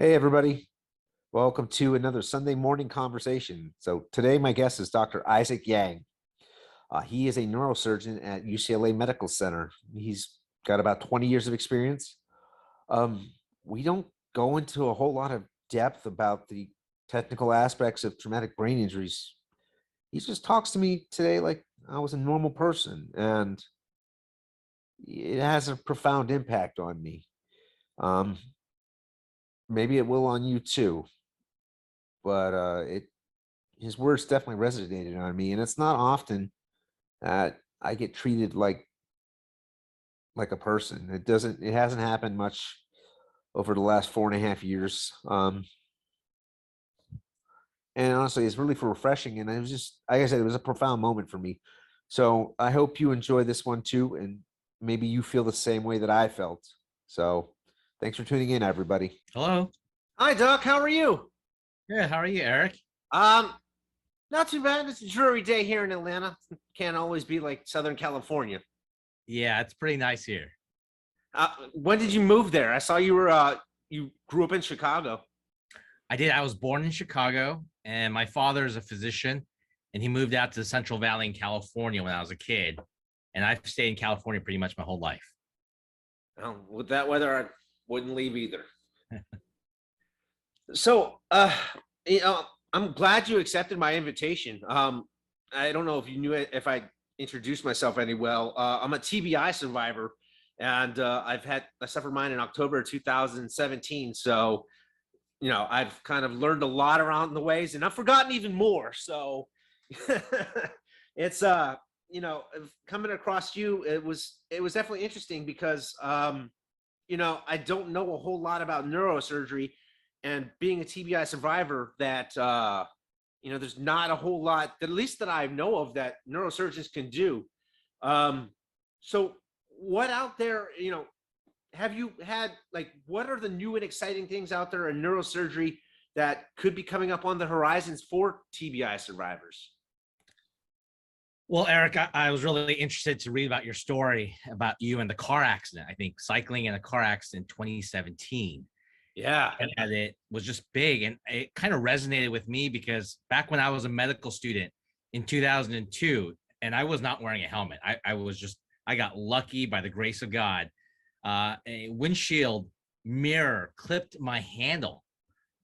Hey, everybody. Welcome to another Sunday morning conversation. So, today, my guest is Dr. Isaac Yang. He is a neurosurgeon at UCLA Medical Center. He's got about 20 years of experience. We don't go into a whole lot of depth about the technical aspects of traumatic brain injuries. He just talks to me today like I was a normal person, and it has a profound impact on me. Um, Maybe it will on you too, but it his words definitely resonated on me, and it's not often that I get treated like a person. It hasn't happened much over the last 4.5 years. And honestly, it's really refreshing, and it was just, like I said, it was a profound moment for me. So I hope you enjoy this one too, and maybe you feel the same way that I felt. So thanks for tuning in, everybody. Hello. Hi, Doc. How are you? Good. How are you, Eric? Um, Not too bad. It's a dreary day here in Atlanta. Can't always be like Southern California. Yeah, it's pretty nice here. When did you move there? I saw you grew up in Chicago. I did. I was born in Chicago, and my father is a physician, and he moved out to the Central Valley in California when I was a kid. And I've stayed in California pretty much my whole life. With that weather, I wouldn't leave either. So, I'm glad you accepted my invitation. I don't know if you knew it, if I introduced myself any well. I'm a TBI survivor, and I suffered mine in October 2017. So, I've kind of learned a lot around the ways, and I've forgotten even more. So, it's coming across you, it was definitely interesting because I don't know a whole lot about neurosurgery, and being a TBI survivor, that there's not a whole lot, at least that I know of, that neurosurgeons can do. So what out there, have you had, like, what are the new and exciting things out there in neurosurgery that could be coming up on the horizons for TBI survivors? Well, Eric, I was really interested to read about your story about you and the car accident. I think cycling in a car accident in 2017. Yeah. And it was just big, and it kind of resonated with me because back when I was a medical student in 2002, and I was not wearing a helmet. I got lucky by the grace of God. A windshield mirror clipped my handle,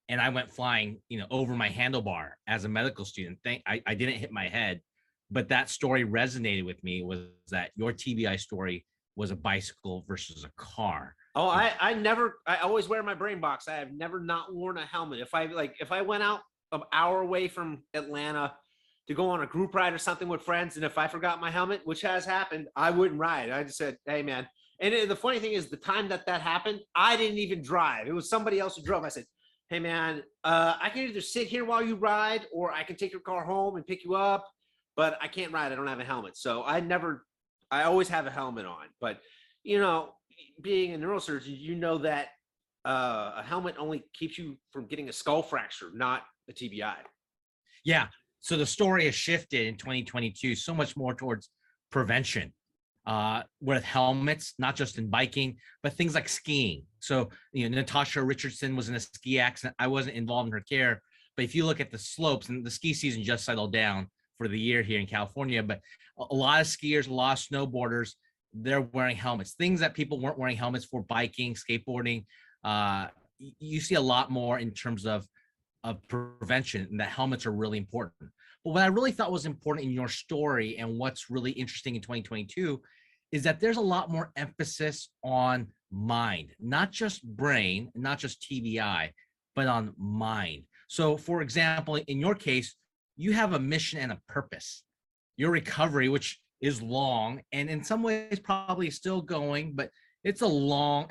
and I went flying, over my handlebar as a medical student. I didn't hit my head, but that story resonated with me, was that your TBI story was a bicycle versus a car. Oh, I always wear my brain box. I have never not worn a helmet. If I went out an hour away from Atlanta to go on a group ride or something with friends, and if I forgot my helmet, which has happened, I wouldn't ride. I just said, hey, man. And the funny thing is, the time that happened, I didn't even drive. It was somebody else who drove. I said, hey, man, I can either sit here while you ride, or I can take your car home and pick you up, but I can't ride. I don't have a helmet. So I always have a helmet on. But, being a neurosurgeon, that a helmet only keeps you from getting a skull fracture, not a TBI. Yeah. So the story has shifted in 2022, so much more towards prevention, with helmets, not just in biking, but things like skiing. So, Natasha Richardson was in a ski accident. I wasn't involved in her care, but if you look at the slopes, and the ski season just settled down for the year here in California, but a lot of skiers, a lot of snowboarders, they're wearing helmets, things that people weren't wearing helmets for: biking, skateboarding. You see a lot more in terms of prevention, and that helmets are really important. But what I really thought was important in your story, and what's really interesting in 2022, is that there's a lot more emphasis on mind, not just brain, not just TBI, but on mind. So, for example, in your case, you have a mission and a purpose. Your recovery, which is long, and in some ways probably still going, but it's a long,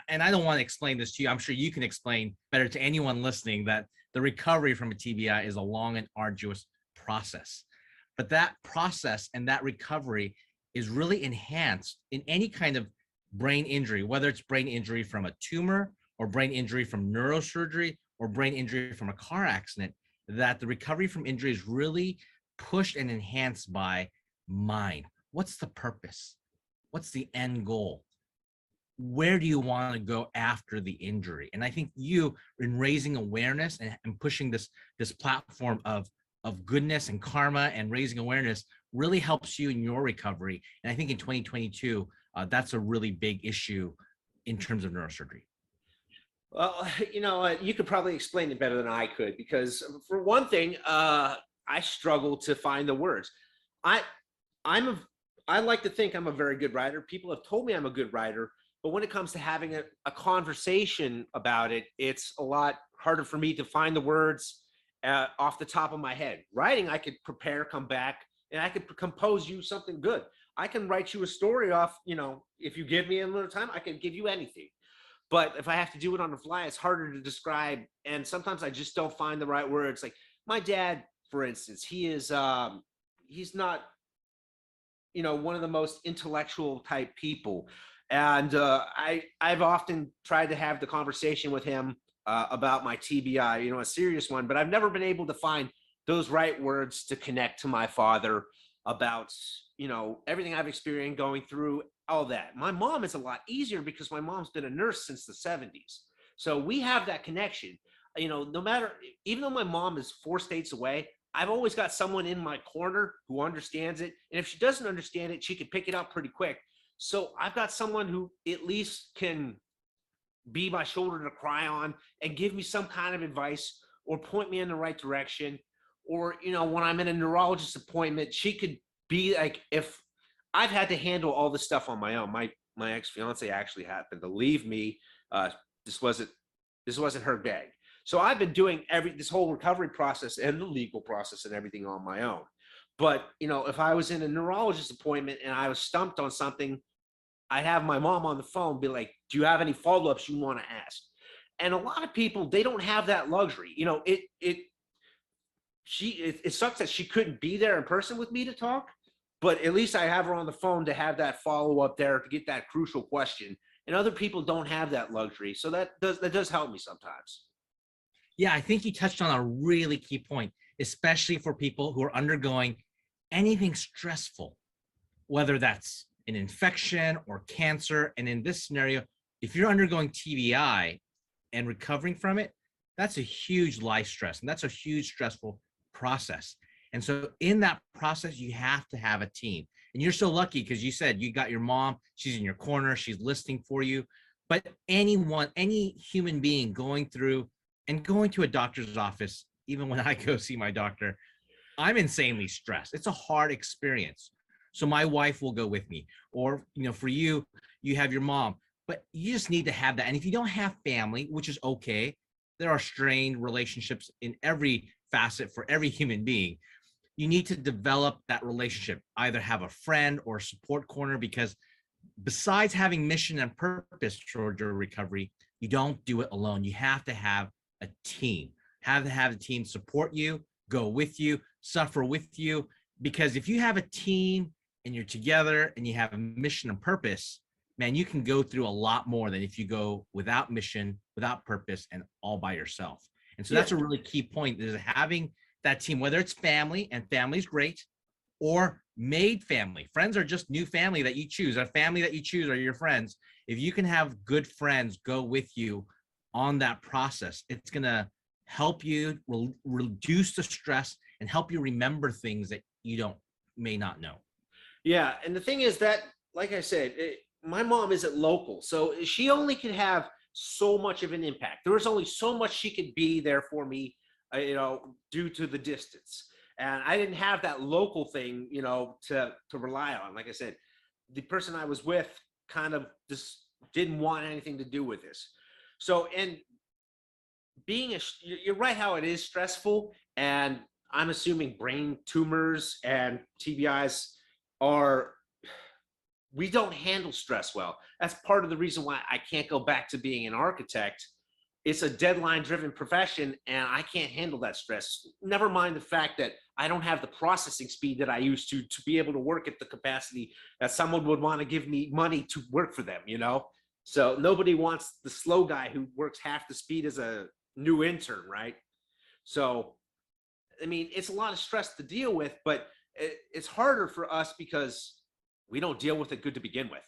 and I don't want to explain this to you. I'm sure you can explain better to anyone listening that the recovery from a TBI is a long and arduous process. But that process and that recovery is really enhanced in any kind of brain injury, whether it's brain injury from a tumor, or brain injury from neurosurgery, or brain injury from a car accident, that the recovery from injury is really pushed and enhanced by mind. What's the purpose? What's the end goal? where do you want to go after the injury? And I think you, in raising awareness and pushing this platform of goodness and karma and raising awareness really helps you in your recovery. And I think in 2022, that's a really big issue in terms of neurosurgery. Well, you could probably explain it better than I could, because for one thing, I struggle to find the words. I I'm a I like to think I'm a very good writer. People have told me I'm a good writer, but when it comes to having a conversation about it, it's a lot harder for me to find the words off the top of my head. Writing, I could prepare, come back, and I could compose you something good. I can write you a story off, if you give me a little time, I can give you anything. But if I have to do it on the fly, it's harder to describe. And sometimes I just don't find the right words. Like my dad, for instance, he's not, one of the most intellectual type people. And I've often tried to have the conversation with him about my TBI, a serious one, but I've never been able to find those right words to connect to my father about, everything I've experienced going through all that. My mom is a lot easier because my mom's been a nurse since the 70s. So we have that connection. No matter, even though my mom is 4 states away, I've always got someone in my corner who understands it. And if she doesn't understand it, she can pick it up pretty quick. So I've got someone who at least can be my shoulder to cry on and give me some kind of advice or point me in the right direction. Or, when I'm in a neurologist appointment, she could be like, if I've had to handle all this stuff on my own. My ex-fiance actually happened to leave me. This wasn't her bag. So I've been doing this whole recovery process and the legal process and everything on my own. But if I was in a neurologist appointment and I was stumped on something, I'd have my mom on the phone, be like, "Do you have any follow-ups you want to ask?" And a lot of people, they don't have that luxury. It sucks that she couldn't be there in person with me to talk, but at least I have her on the phone to have that follow up there to get that crucial question. And other people don't have that luxury. So that does help me sometimes. Yeah, I think you touched on a really key point, especially for people who are undergoing anything stressful, whether that's an infection or cancer. And in this scenario, if you're undergoing TBI and recovering from it, that's a huge life stress and that's a huge stressful process. And so in that process, you have to have a team. And you're so lucky because you said you got your mom, she's in your corner, she's listening for you. But any human being going to a doctor's office, even when I go see my doctor, I'm insanely stressed. It's a hard experience. So my wife will go with me. Or, for you, you have your mom. But you just need to have that. And if you don't have family, which is okay, there are strained relationships in every facet for every human being. You need to develop that relationship, either have a friend or a support corner, because besides having mission and purpose toward your recovery, you don't do it alone. You have to have a team, have to have a team support you, go with you, suffer with you. Because if you have a team and you're together and you have a mission and purpose, man, you can go through a lot more than if you go without mission, without purpose, and all by yourself. And so that's a really key point, is having that team, whether it's family, and family's great, or made family. Friends are just new family that you choose. A family that you choose are your friends. If you can have good friends go with you on that process, it's going to help you reduce the stress and help you remember things that you may not know. Yeah. And the thing is that, like I said, my mom isn't local. So she only can have so much of an impact. There was only so much she could be there for me, due to the distance. And I didn't have that local thing, to rely on. Like I said, the person I was with kind of just didn't want anything to do with this. So, and you're right how it is stressful. And I'm assuming brain tumors and TBIs we don't handle stress well. That's part of the reason why I can't go back to being an architect. It's a deadline driven profession and I can't handle that stress. Never mind the fact that I don't have the processing speed that I used to be able to work at the capacity that someone would want to give me money to work for them, So nobody wants the slow guy who works half the speed as a new intern, right? So, I mean, it's a lot of stress to deal with, but it's harder for us because we don't deal with it good to begin with.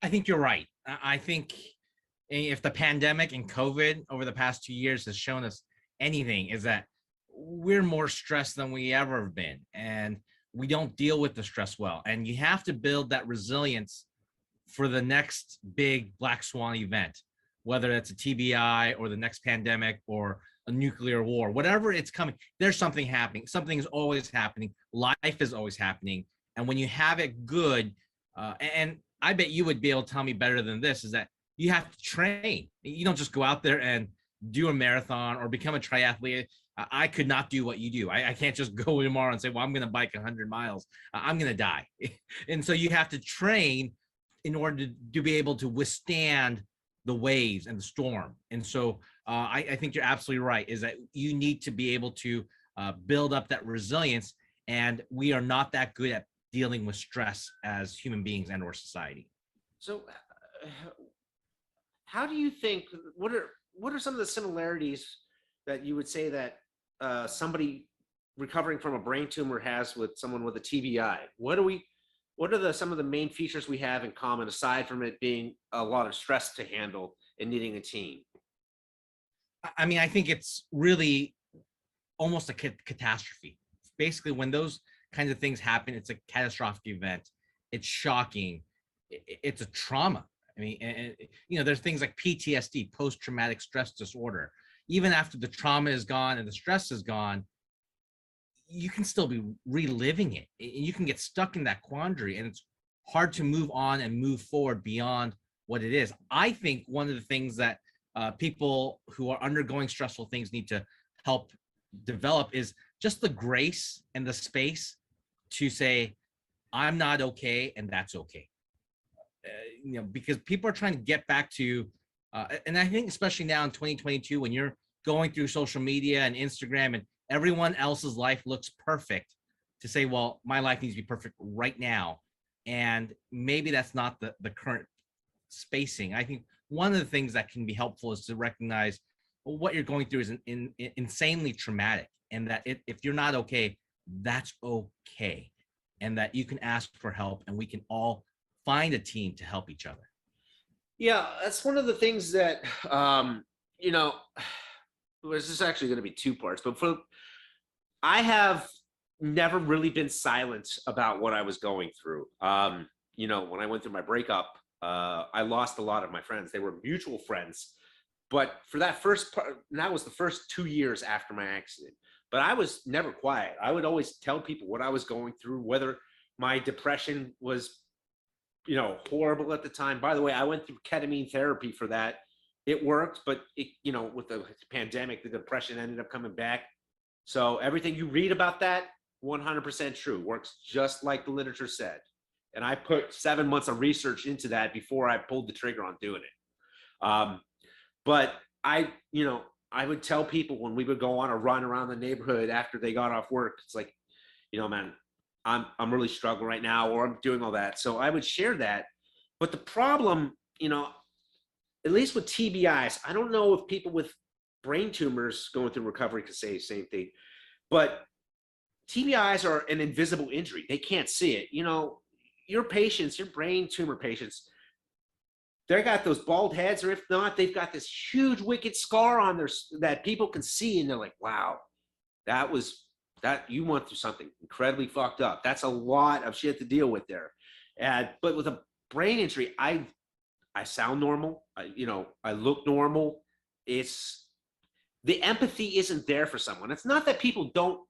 I think you're right. I think if the pandemic and COVID over the past 2 years has shown us anything, is that we're more stressed than we ever have been, and we don't deal with the stress well. And you have to build that resilience for the next big black swan event, whether it's a TBI or the next pandemic or a nuclear war, whatever it's coming. There's something happening. Something's always happening. Life is always happening. And when you have it good, and I bet you would be able to tell me better than this, is that you have to train. You don't just go out there and do a marathon or become a triathlete. I could not do what you do. I can't just go tomorrow and say, well, I'm going to bike 100 miles. I'm going to die. And so you have to train in order to be able to withstand the waves and the storm. And so I think you're absolutely right, is that you need to be able to build up that resilience. And we are not that good at dealing with stress as human beings and or society. So how do you think, what are some of the similarities that you would say that somebody recovering from a brain tumor has with someone with a TBI? What are some of the main features we have in common, aside from it being a lot of stress to handle and needing a team? I mean, I think it's really almost a catastrophe. Basically, when those kinds of things happen, it's a catastrophic event. It's shocking. It's a trauma. I mean, there's things like PTSD, post-traumatic stress disorder. Even after the trauma is gone and the stress is gone, you can still be reliving it. You can get stuck in that quandary, and it's hard to move on and move forward beyond what it is. I think one of the things that people who are undergoing stressful things need to help develop is just the grace and the space to say, I'm not okay, and that's okay. Because people are trying to get back to, and I think especially now in 2022, when you're going through social media and Instagram and everyone else's life looks perfect, to say, well, my life needs to be perfect right now. And maybe that's not the current spacing. I think one of the things that can be helpful is to recognize, well, what you're going through is insanely traumatic, and that if you're not okay, that's okay. And that you can ask for help, and we can all find a team to help each other. Yeah, that's one of the things that, this is actually going to be two parts, but I have never really been silent about what I was going through. When I went through my breakup, I lost a lot of my friends. They were mutual friends, but for that first part, that was the first 2 years after my accident. But I was never quiet. I would always tell people what I was going through, whether my depression was, horrible at the time. By the way, I went through ketamine therapy for that. It worked, but with the pandemic, the depression ended up coming back. So everything you read about that, 100% true. Works just like the literature said. And I put 7 months of research into that before I pulled the trigger on doing it. But I would tell people when we would go on a run around the neighborhood after they got off work, it's like, man, I'm really struggling right now, or I'm doing all that. So I would share that. But the problem, at least with TBIs, I don't know if people with brain tumors going through recovery can say the same thing, but TBIs are an invisible injury. They can't see it. Your patients, your brain tumor patients, they got those bald heads, or if not, they've got this huge wicked scar on that people can see, and they're like, wow, that you went through something incredibly fucked up. That's a lot of shit to deal with there. But with a brain injury, I sound normal. I look normal. It's the empathy isn't there for someone. It's not that people don't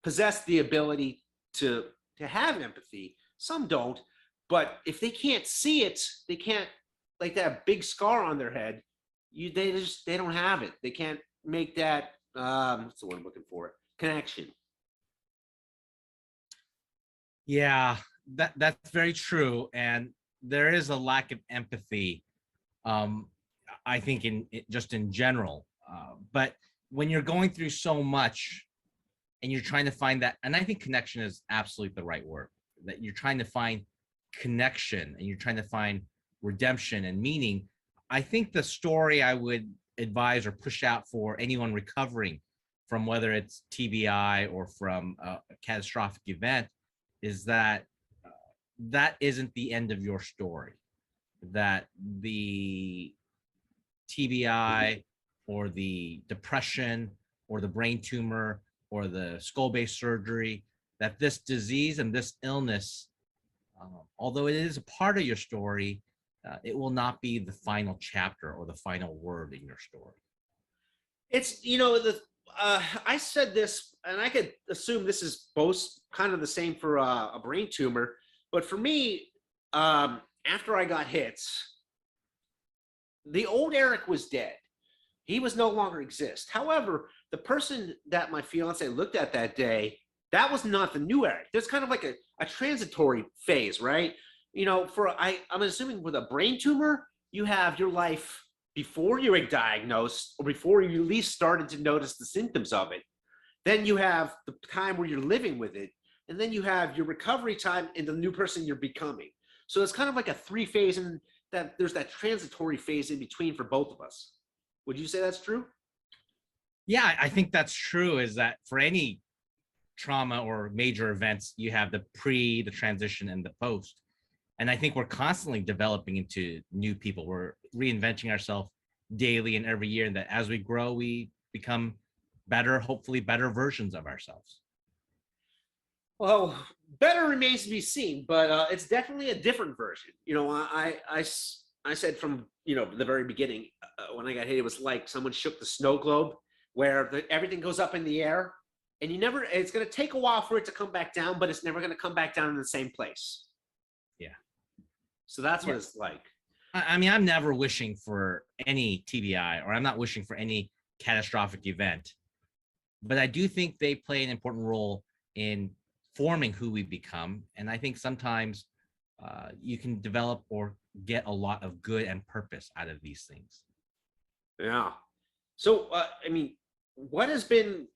possess the ability to have empathy. Some don't, but if they can't see it, they can't, like that big scar on their head, they don't have it. They can't make that what's the word I'm looking for? Connection. Yeah, that's very true. And there is a lack of empathy, I think, just in general. But when you're going through so much and you're trying to find that, and I think connection is absolutely the right word, that you're trying to find connection and you're trying to find redemption and meaning. I think the story I would advise or push out for anyone recovering from, whether it's TBI or from a catastrophic event, is that that isn't the end of your story. that the TBI or the depression or the brain tumor or the skull-based surgery, that this disease and this illness, although it is a part of your story, it will not be the final chapter or the final word in your story. It's, I said this, and I could assume this is both kind of the same for a brain tumor, but for me, after I got hits, the old Eric was dead. He was no longer exist. However, the person that my fiance looked at that day, that was not the new Eric. There's kind of like a transitory phase, right? I'm assuming with a brain tumor, you have your life before you were diagnosed or before you at least started to notice the symptoms of it. Then you have the time where you're living with it. And then you have your recovery time and the new person you're becoming. So it's kind of like a 3-phase, and that there's that transitory phase in between for both of us. Would you say that's true? Yeah, I think that's true, is that for any trauma or major events, you have the pre, the transition, and the post. And I think we're constantly developing into new people. We're reinventing ourselves daily and every year. And that as we grow, we become better, hopefully better versions of ourselves. Well, better remains to be seen, but it's definitely a different version. I said from the very beginning, when I got hit, it was like someone shook the snow globe, where everything goes up in the air, and it's going to take a while for it to come back down, but it's never going to come back down in the same place. Yeah. So that's what it's like. I mean, I'm never wishing for any TBI, or I'm not wishing for any catastrophic event, but I do think they play an important role in forming who we become. And I think sometimes you can develop or get a lot of good and purpose out of these things. Yeah. So, what has been,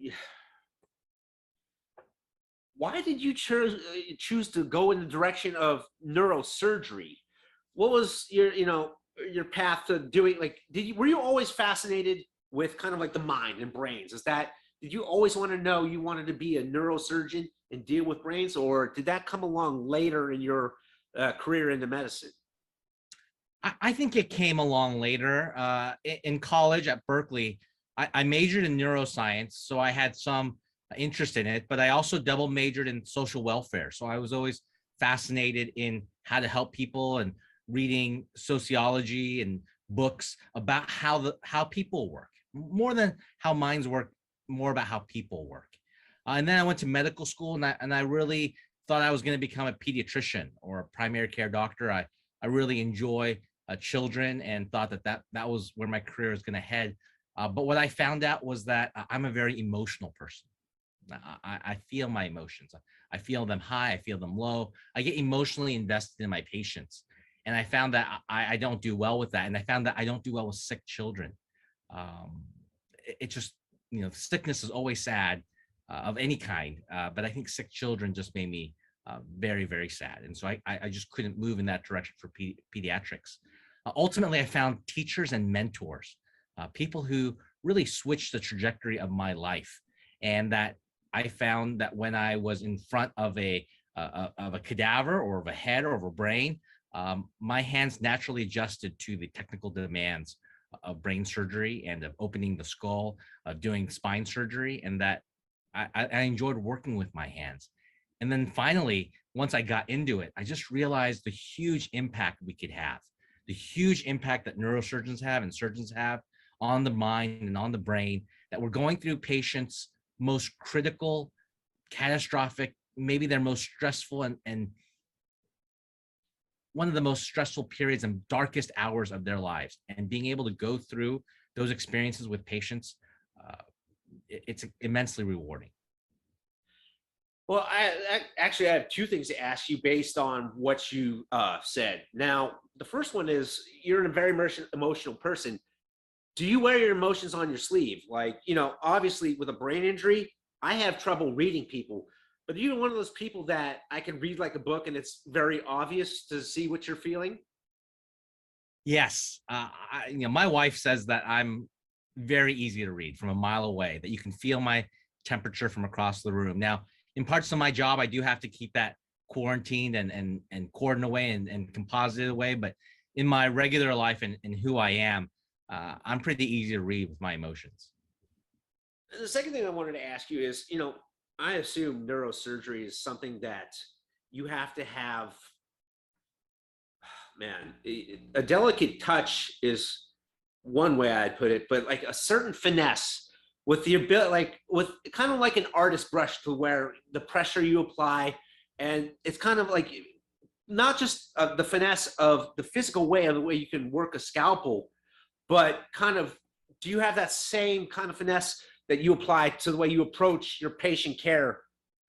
why did you choose to go in the direction of neurosurgery? What was your path to doing, were you always fascinated with kind of like the mind and brains? Did you always want to know you wanted to be a neurosurgeon and deal with brains, or did that come along later in your career into medicine? I think it came along later. In college at Berkeley, I majored in neuroscience, so I had some interest in it, but I also double majored in social welfare. So I was always fascinated in how to help people and reading sociology and books about how people work, more than how minds work, more about how people work. And then I went to medical school, and I really thought I was going to become a pediatrician or a primary care doctor. I really enjoy children, and thought that was where my career is going to head. But what I found out was that I'm a very emotional person. I feel my emotions. I feel them high. I feel them low. I get emotionally invested in my patients. And I found that I don't do well with that. And I found that I don't do well with sick children. It just, sickness is always sad of any kind. But I think sick children just made me very, very sad. And so I just couldn't move in that direction for pediatrics. Ultimately, I found teachers and mentors, people who really switched the trajectory of my life. And that I found that when I was in front of a cadaver, or of a head, or of a brain, my hands naturally adjusted to the technical demands of brain surgery and of opening the skull, of doing spine surgery, and that I enjoyed working with my hands. And then finally, once I got into it, I just realized the huge impact we could have, the huge impact that neurosurgeons have and surgeons have on the mind and on the brain, that we're going through patients' most critical, catastrophic, maybe their most stressful and one of the most stressful periods and darkest hours of their lives. And being able to go through those experiences with patients, it's immensely rewarding. Well, I have two things to ask you based on what you said. Now, the first one is, you're a very emotional person. Do you wear your emotions on your sleeve? Obviously with a brain injury, I have trouble reading people, but you're one of those people that I can read like a book and it's very obvious to see what you're feeling. Yes. My wife says that I'm very easy to read from a mile away, that you can feel my temperature from across the room. Now, in parts of my job, I do have to keep that quarantined and cordoned away and composited away. But in my regular life and who I am, I'm pretty easy to read with my emotions. The second thing I wanted to ask you is, I assume neurosurgery is something that you have to have, man, a delicate touch is one way I'd put it, but like a certain finesse with the ability, like with kind of like an artist brush, to where the pressure you apply, and it's kind of like not just the finesse of the physical way of the way you can work a scalpel, but kind of, do you have that same kind of finesse that you apply to the way you approach your patient care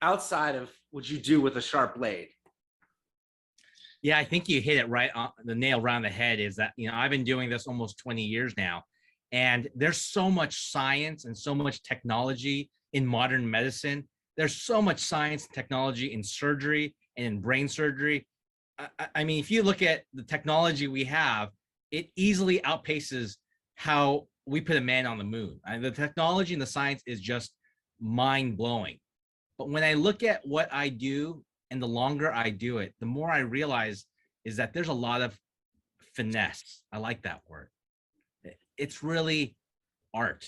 outside of what you do with a sharp blade? Yeah, I think you hit it right on the nail around the head. Is that, I've been doing this almost 20 years now, and there's so much science and so much technology in modern medicine. There's so much science and technology in surgery and in brain surgery. I mean, if you look at the technology we have, it easily outpaces how we put a man on the moon. The technology and the science is just mind blowing. But when I look at what I do, and the longer I do it, the more I realize is that there's a lot of finesse. I like that word. It's really art,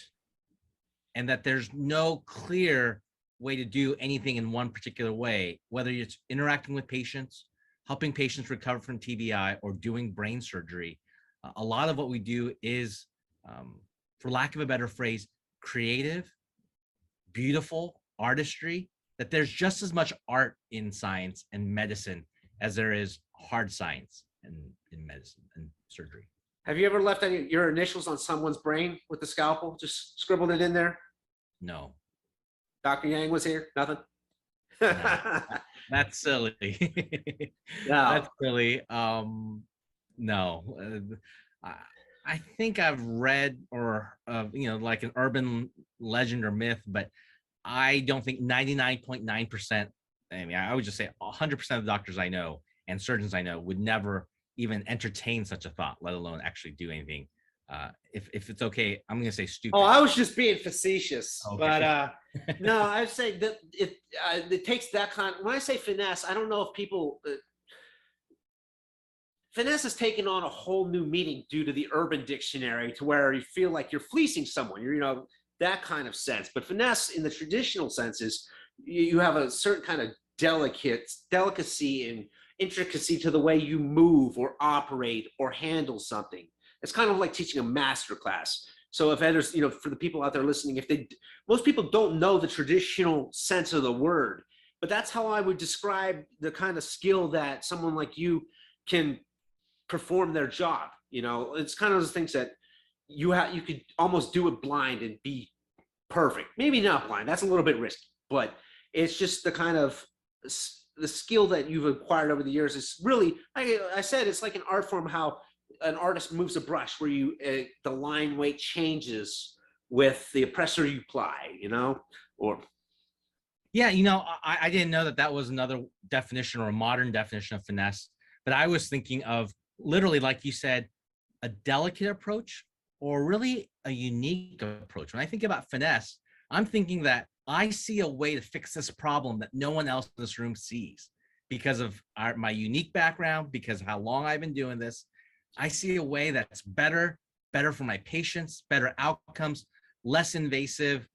and that there's no clear way to do anything in one particular way, whether it's interacting with patients, helping patients recover from TBI, or doing brain surgery. A lot of what we do is, for lack of a better phrase, creative, beautiful artistry, that there's just as much art in science and medicine as there is hard science in medicine and surgery. Have you ever left any your initials on someone's brain with the scalpel? Just scribbled it in there? No. Dr. Yang was here? Nothing? No. That's silly. No. That's silly. No. I think I've read or like an urban legend or myth, but I don't think 99.9%, I mean, I would just say 100% of the doctors I know and surgeons I know would never even entertain such a thought, let alone actually do anything. If it's okay, I'm going to say stupid. Oh, I was just being facetious, Okay. But no, I'd say that it takes that kind. When I say finesse, I don't know if people. Finesse has taken on a whole new meaning due to the Urban Dictionary, to where you feel like you're fleecing someone. You're, that kind of sense. But finesse in the traditional sense is you have a certain kind of delicacy and intricacy to the way you move or operate or handle something. It's kind of like teaching a master class. So if others, for the people out there listening, most people don't know the traditional sense of the word, but that's how I would describe the kind of skill that someone like you can perform their job. It's kind of those things that you could almost do it blind and be perfect. Maybe not blind, that's a little bit risky, but it's just the kind of the skill that you've acquired over the years. Is really, I said, it's like an art form, how an artist moves a brush, where the line weight changes with the pressure you apply, or yeah, I didn't know that was another definition or a modern definition of finesse, but I was thinking of literally, like you said, a delicate approach or really a unique approach. When I think about finesse, I'm thinking that I see a way to fix this problem that no one else in this room sees because of my unique background, because of how long I've been doing this. I see a way that's better for my patients, better outcomes, less invasive,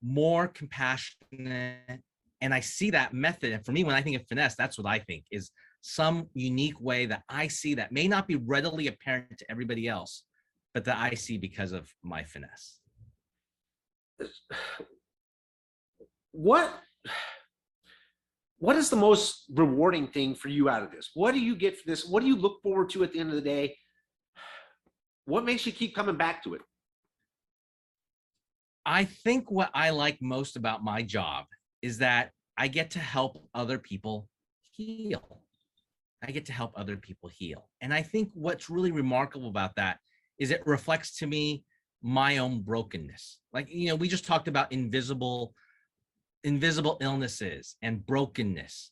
more compassionate. And I see that method. And for me, when I think of finesse, that's what I think is some unique way that I see that may not be readily apparent to everybody else, but that I see because of my finesse. What is the most rewarding thing for you out of this? What do you get for this? What do you look forward to at the end of the day? What makes you keep coming back to it? I think what I like most about my job is that I get to help other people heal. I get to help other people heal. And I think what's really remarkable about that is it reflects to me my own brokenness. Like, we just talked about invisible illnesses and brokenness,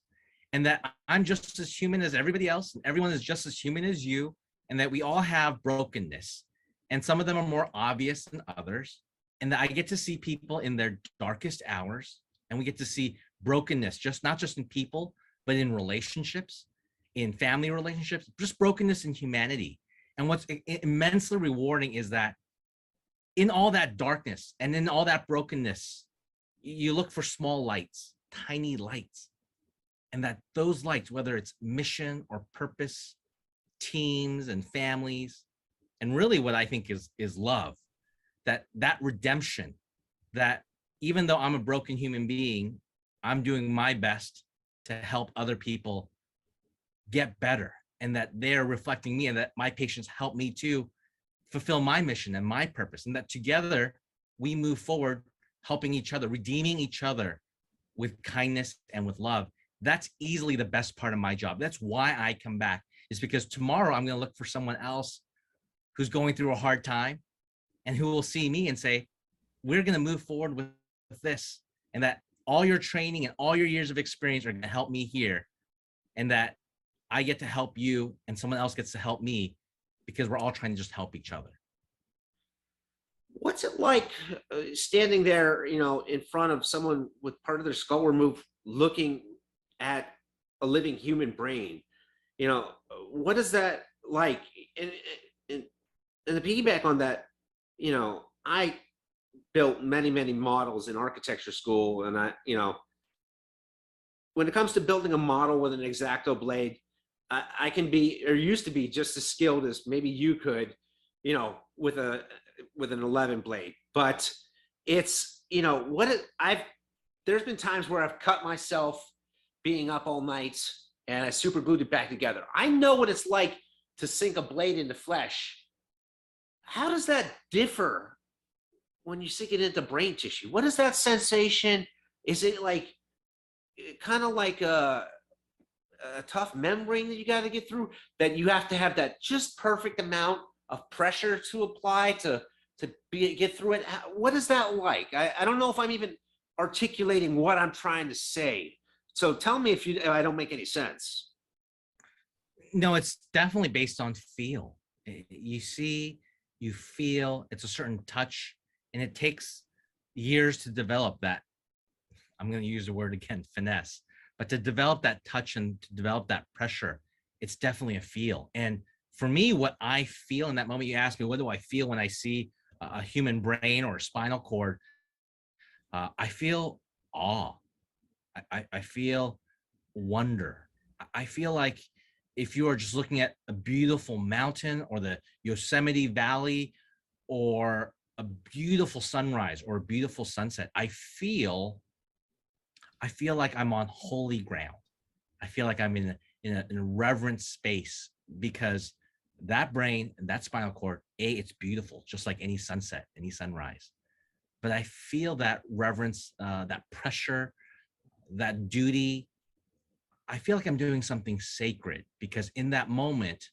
and that I'm just as human as everybody else, and everyone is just as human as you, and that we all have brokenness, and some of them are more obvious than others, and that I get to see people in their darkest hours, and we get to see brokenness, not just in people, but in relationships, in family relationships, just brokenness in humanity. And what's immensely rewarding is that in all that darkness and in all that brokenness, you look for small lights, tiny lights. And that those lights, whether it's mission or purpose, teams and families, and really what I think is love, that redemption, that even though I'm a broken human being, I'm doing my best to help other people get better, and that they're reflecting me, and that my patients help me to fulfill my mission and my purpose, and that together we move forward, helping each other, redeeming each other with kindness and with love. That's easily the best part of my job. That's why I come back, is because tomorrow I'm going to look for someone else who's going through a hard time and who will see me and say, we're going to move forward with this, and that all your training and all your years of experience are going to help me here, and that I get to help you and someone else gets to help me, because we're all trying to just help each other. What's it like standing there, in front of someone with part of their skull removed, looking at a living human brain? What is that like? And the piggyback on that, I built many, many models in architecture school. And when it comes to building a model with an X-Acto blade, I can be, or used to be, just as skilled as maybe you could, with an 11 blade. But it's, there's been times where I've cut myself being up all night and I super glued it back together. I know what it's like to sink a blade into flesh. How does that differ when you sink it into brain tissue? What is that sensation? Is it like kind of like a tough membrane that you got to get through, that you have to have that just perfect amount of pressure to apply to get through it? What is that like? I don't know if I'm even articulating what I'm trying to say. So tell me if I don't make any sense. No, it's definitely based on feel. You see, you feel, it's a certain touch, and it takes years to develop that. I'm going to use the word again, finesse, but to develop that touch and to develop that pressure, it's definitely a feel. And for me, what I feel in that moment, you asked me, what do I feel when I see a human brain or a spinal cord? I feel awe. I feel wonder. I feel like if you are just looking at a beautiful mountain or the Yosemite Valley or a beautiful sunrise or a beautiful sunset, I feel like I'm on holy ground. I feel like I'm in a reverent space, because that brain and that spinal cord, it's beautiful, just like any sunset, any sunrise. But I feel that reverence, that pressure, that duty. I feel like I'm doing something sacred, because in that moment,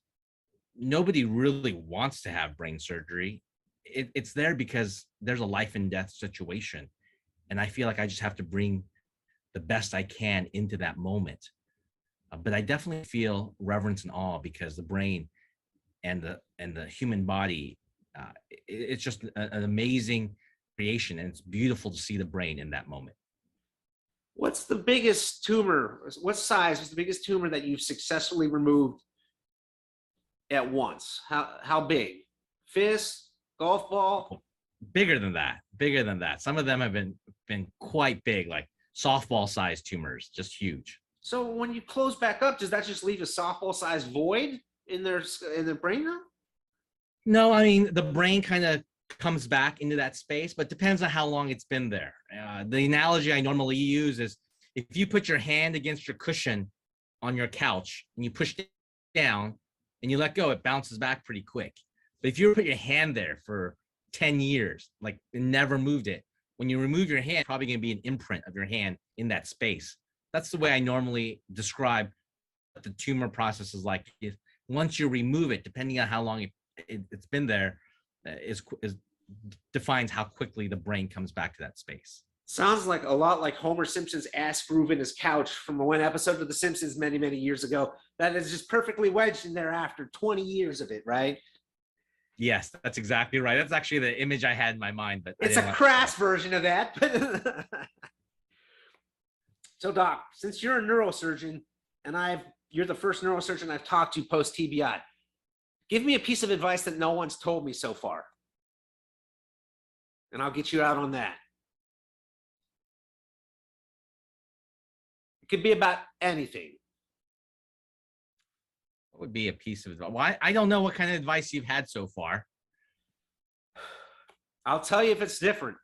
nobody really wants to have brain surgery. It's there because there's a life and death situation. And I feel like I just have to bring the best I can into that moment. But I definitely feel reverence and awe, because the brain and the human body, it's just an amazing creation, and it's beautiful to see the brain in that moment. What's the biggest tumor? What size was the biggest tumor that you've successfully removed at once? How big? Fist, golf ball? Bigger than that. Some of them have been quite big, like softball-sized tumors, just huge. So when you close back up, does that just leave a softball-sized void in their brain now? No, I mean, the brain kind of comes back into that space, but depends on how long it's been there. The analogy I normally use is, if you put your hand against your cushion on your couch and you push it down and you let go, it bounces back pretty quick. But if you put your hand there for 10 years, like never moved it, when you remove your hand, probably going to be an imprint of your hand in that space. That's the way I normally describe what the tumor process is like. Once you remove it, depending on how long it's been there, is defines how quickly the brain comes back to that space. Sounds like a lot like Homer Simpson's ass groove in his couch from one episode of The Simpsons many, many years ago. That is just perfectly wedged in there after 20 years of it, right? Yes, that's exactly right. That's actually the image I had in my mind, but it's a crass version of that. So, Doc, since you're a neurosurgeon and I've you're the first neurosurgeon I've talked to post TBI. Give me a piece of advice that no one's told me so far, and I'll get you out on that. It could be about anything. What would be a piece of advice? Well, I don't know what kind of advice you've had so far. I'll tell you if it's different.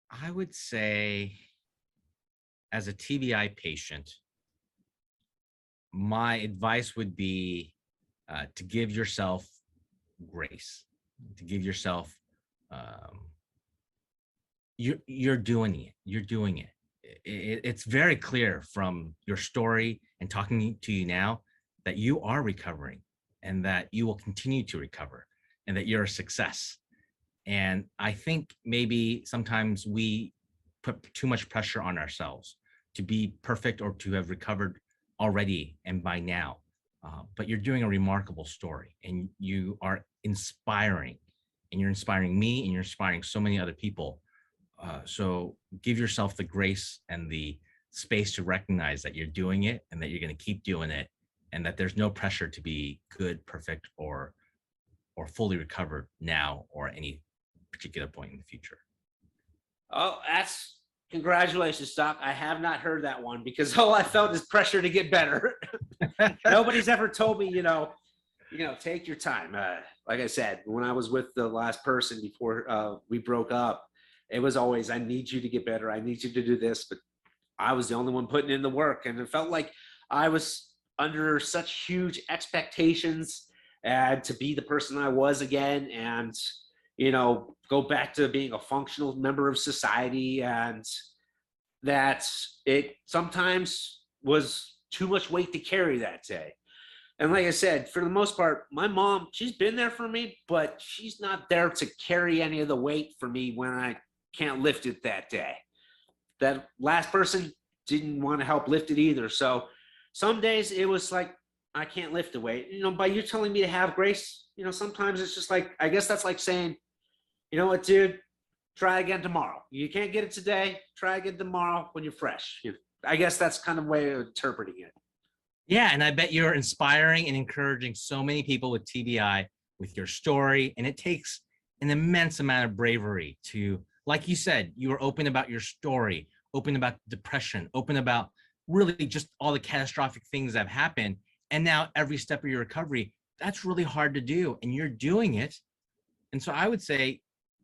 I would say, as a TBI patient, my advice would be to give yourself grace, to give yourself, you're doing it. You're doing it. It's very clear from your story and talking to you now that you are recovering and that you will continue to recover and that you're a success. And I think maybe sometimes we put too much pressure on ourselves to be perfect or to have recovered already and by now. But you're doing a remarkable story and you are inspiring, and you're inspiring me and you're inspiring so many other people. So give yourself the grace and the space to recognize that you're doing it and that you're going to keep doing it, and that there's no pressure to be good, perfect, or fully recovered now or any particular point in the future. Oh, that's congratulations, Doc. I have not heard that one because all I felt is pressure to get better. Nobody's ever told me, take your time. Like I said, when I was with the last person before we broke up, it was always, I need you to get better. I need you to do this. But I was the only one putting in the work. And it felt like I was under such huge expectations and to be the person I was again. And, go back to being a functional member of society. And that it sometimes was too much weight to carry that day. And like I said, for the most part, my mom, she's been there for me, but she's not there to carry any of the weight for me when I can't lift it that day. That last person didn't want to help lift it either. So some days it was like, I can't lift the weight. By you telling me to have grace, sometimes it's just like, I guess that's like saying, you know what, dude, try again tomorrow. You can't get it today, try again tomorrow when you're fresh. I guess that's kind of a way of interpreting it. Yeah, and I bet you're inspiring and encouraging so many people with TBI with your story. And it takes an immense amount of bravery to, like you said, you were open about your story, open about depression, open about really just all the catastrophic things that have happened. And now every step of your recovery, that's really hard to do. And you're doing it. And so I would say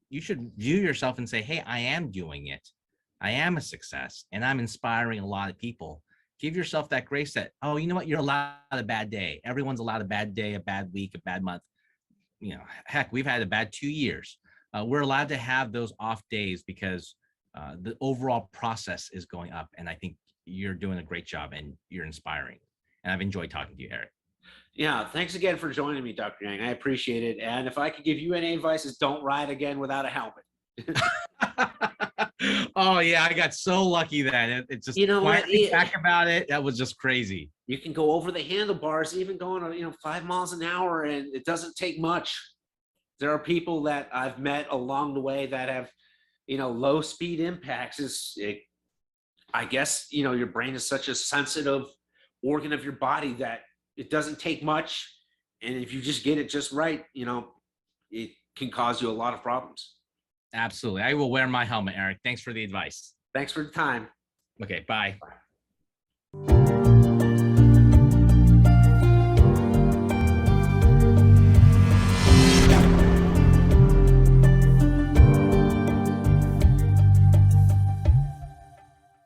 you should view yourself and say, hey, I am doing it. I am a success and I'm inspiring a lot of people. Give yourself that grace that, oh, you know what? You're allowed a bad day. Everyone's allowed a bad day, a bad week, a bad month. Heck, we've had a bad 2 years. We're allowed to have those off days because the overall process is going up. And I think you're doing a great job and you're inspiring. And I've enjoyed talking to you, Eric. Yeah, thanks again for joining me, Dr. Yang. I appreciate it. And if I could give you any advice, is don't ride again without a helmet. Oh yeah, I got so lucky that it just, when I think back about it, that was just crazy. You can go over the handlebars, even going 5 miles an hour, and it doesn't take much. There are people that I've met along the way that have, low speed impacts. I guess, your brain is such a sensitive organ of your body that it doesn't take much. And if you just get it just right, it can cause you a lot of problems. Absolutely. I will wear my helmet, Eric. Thanks for the advice. Thanks for the time. Okay, bye. Bye.